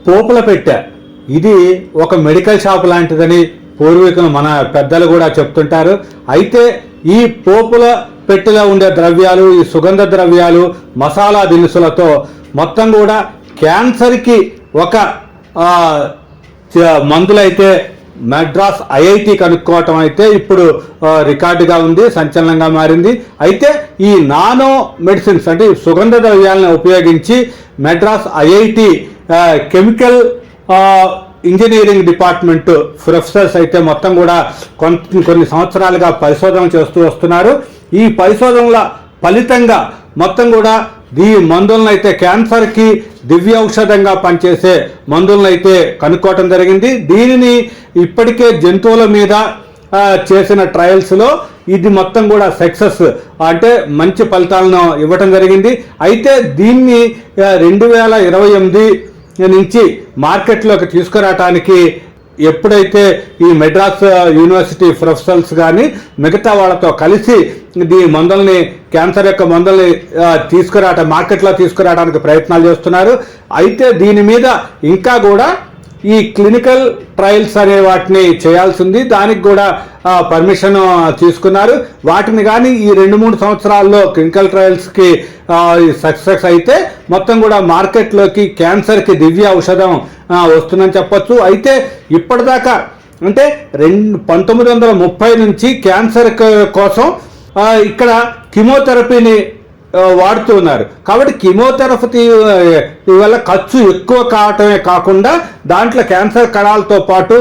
పోపుల పెట్టె, ఇది ఒక మెడికల్ షాప్ లాంటిదని పూర్వీకులు మన పెద్దలు కూడా చెప్తుంటారు. అయితే ఈ పోపుల పెట్టెలో ఉండే ద్రవ్యాలు, ఈ సుగంధ ద్రవ్యాలు, మసాలా దినుసులతో మొత్తం కూడా క్యాన్సర్కి ఒక మందులైతే మద్రాస్ ఐఐటి కనుక్కోవటం అయితే ఇప్పుడు రికార్డుగా ఉంది, సంచలనంగా మారింది. అయితే ఈ నానో మెడిసిన్స్ అంటే సుగంధ ద్రవ్యాలను ఉపయోగించి Madras IIT chemical engineering department professors అయితే మొత్తం కూడా కొన్ని సంవత్సరాలుగా పరిశోధన చేస్తూ వస్తున్నారు. ఈ పరిశోధనల ఫలితంగా మొత్తం కూడా ఈ మందులను అయితే క్యాన్సర్కి దివ్య ఔషధంగా పనిచేసే మందులను అయితే కనుక్కోవటం జరిగింది. దీనిని ఇప్పటికే జంతువుల మీద చేసిన ట్రయల్స్లో ఇది మొత్తం కూడా సక్సెస్ అంటే మంచి ఫలితాలను ఇవ్వటం జరిగింది. అయితే దీన్ని 2028 నుంచి మార్కెట్లోకి తీసుకురావటానికి ఎప్పుడైతే ఈ మెడ్రాస్ యూనివర్సిటీ ప్రొఫెసర్స్ కానీ మిగతా వాళ్ళతో కలిసి ఈ మందుల్ని క్యాన్సర్ యొక్క మందుల్ని మార్కెట్లో తీసుకురావడానికి ప్రయత్నాలు చేస్తున్నారు. అయితే దీని మీద ఇంకా కూడా ఈ క్లినికల్ ట్రయల్స్ అనే వాటిని చేయాల్సింది, దానికి కూడా పర్మిషన్ తీసుకున్నారు. వాటిని కానీ ఈ 2-3 సంవత్సరాల్లో క్లినికల్ ట్రయల్స్కి సక్సెస్ అయితే మొత్తం కూడా మార్కెట్లోకి క్యాన్సర్కి దివ్య ఔషధం వస్తుందని చెప్పొచ్చు. అయితే ఇప్పటిదాకా అంటే 1930 నుంచి క్యాన్సర్ కోసం ఇక్కడ కీమోథెరపీని వాడుతూ ఉన్నారు. కాబట్టి కీమోథెరపీ వల్ల ఖర్చు ఎక్కువ కావటమే కాకుండా దాంట్లో క్యాన్సర్ కణాలతో పాటు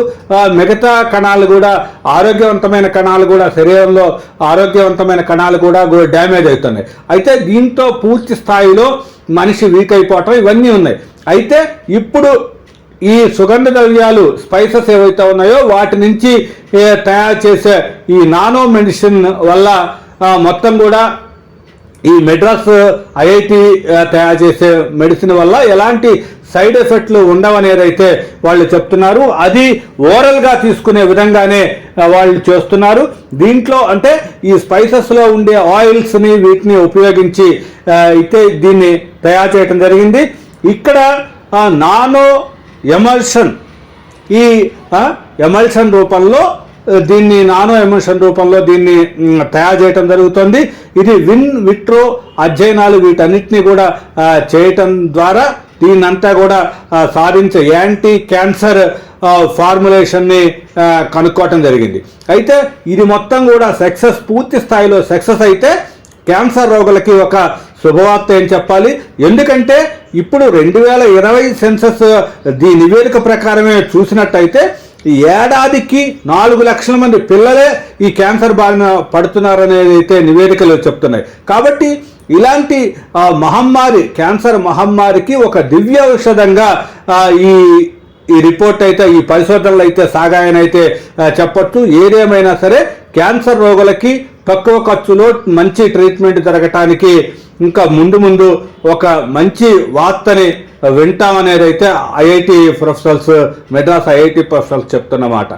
మిగతా కణాలు కూడా ఆరోగ్యవంతమైన కణాలు కూడా శరీరంలో ఆరోగ్యవంతమైన కణాలు కూడా డ్యామేజ్ అవుతున్నాయి. అయితే దీంతో పూర్తి స్థాయిలో మనిషి వీక్ అయిపోవటం ఇవన్నీ ఉన్నాయి. అయితే ఇప్పుడు ఈ సుగంధ ద్రవ్యాలు స్పైసెస్ ఏవైతే ఉన్నాయో వాటి నుంచి తయారు చేసే ఈ నానో మెడిసిన్ వల్ల మొత్తం కూడా ఈ మెడ్రాస్ ఐఐటి తయారు చేసే మెడిసిన్ వల్ల ఎలాంటి సైడ్ ఎఫెక్ట్లు ఉండవనేది అయితే వాళ్ళు చెప్తున్నారు. అది ఓరల్గా తీసుకునే విధంగానే వాళ్ళు చేస్తున్నారు. దీంట్లో అంటే ఈ స్పైసెస్లో ఉండే ఆయిల్స్ని వీటిని ఉపయోగించి అయితే దీన్ని తయారు చేయడం జరిగింది. ఇక్కడ నానో ఎమల్షన్, ఈ ఎమల్షన్ రూపంలో నానో ఎమల్షన్ రూపంలో దీన్ని తయారు చేయటం జరుగుతుంది. ఇది విట్రో అధ్యయనాలు వీటన్నిటిని కూడా చేయటం ద్వారా దీన్నంతా కూడా సాధించే యాంటీ క్యాన్సర్ ఫార్ములేషన్ని కనుక్కోవటం జరిగింది. అయితే ఇది మొత్తం కూడా పూర్తి స్థాయిలో సక్సెస్ అయితే క్యాన్సర్ రోగులకి ఒక శుభవార్త ఏం చెప్పాలి. ఎందుకంటే ఇప్పుడు 2020 సెన్సస్ నివేదిక ప్రకారమే చూసినట్టయితే ఏడాదికి 4 లక్షల మంది పిల్లలే ఈ క్యాన్సర్ బారిన పడుతున్నారనేది అయితే నివేదికలు చెప్తున్నాయి. కాబట్టి ఇలాంటి మహమ్మారి, క్యాన్సర్ మహమ్మారికి ఒక దివ్య ఔషధంగా ఈ రిపోర్ట్ అయితే, ఈ పరిశోధనలు అయితే సాగాయని అయితే చెప్పొచ్చు. ఏదేమైనా సరే క్యాన్సర్ రోగులకి తక్కువ ఖర్చులో మంచి ట్రీట్మెంట్ జరగటానికి ఇంకా ముందు ఒక మంచి వార్తని వింటామనేది అయితే IIT professors, Madras IIT professors చెప్తున్నమాట.